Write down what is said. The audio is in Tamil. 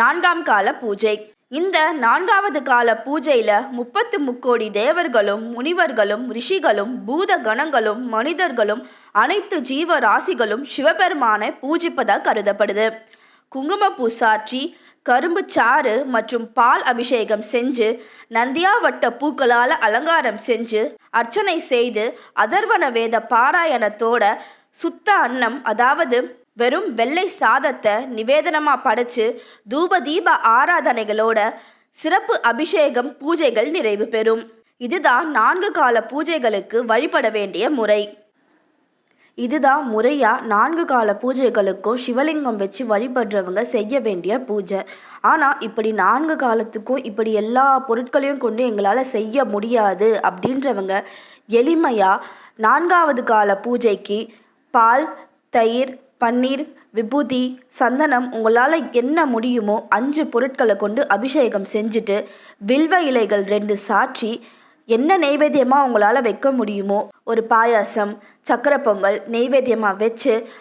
நான்காம் கால பூஜை. இந்த நான்காவது கால பூஜையில 33 தேவர்களும் முனிவர்களும் ரிஷிகளும் பூத கணங்களும் மனிதர்களும் அனைத்து ஜீவ ராசிகளும் சிவபெருமானை பூஜிப்பதாக கருதப்படுது. குங்குமப்பூ சாற்றி கரும்பு சாறு மற்றும் பால் அபிஷேகம் செஞ்சு நந்தியாவட்ட பூக்களால் அலங்காரம் செஞ்சு அர்ச்சனை செய்து அதர்வன வேத பாராயணத்தோட சுத்த அன்னம், அதாவது வெறும் வெள்ளை சாதத்தை நிவேதனமாக படைச்சு தூப தீப ஆராதனைகளோட சிறப்பு அபிஷேகம் பூஜைகள் நிறைவு பெறும். இதுதான் 4 கால பூஜைகளுக்கு வழிபட வேண்டிய முறை. இதுதான் முறையா 4 கால பூஜைகளுக்கும் சிவலிங்கம் வச்சு வழிபடுறவங்க செய்ய வேண்டிய பூஜை. ஆனால் இப்படி 4 காலத்துக்கும் இப்படி எல்லா பொருட்களையும் கொண்டு எங்களால் செய்ய முடியாது அப்படின்றவங்க எளிமையாக 4வது கால பூஜைக்கு பால், தயிர், பன்னீர், விபூதி, சந்தனம், உங்களால் என்ன முடியுமோ 5 பொருட்களை கொண்டு அபிஷேகம் செஞ்சுட்டு வில்வ இலைகள் 2 சாற்றி என்ன நெய்வேத்தியமாக உங்களால் வைக்க முடியுமோ ஒரு பாயாசம், சக்கரை பொங்கல் நெய்வேத்தியமாக வச்சு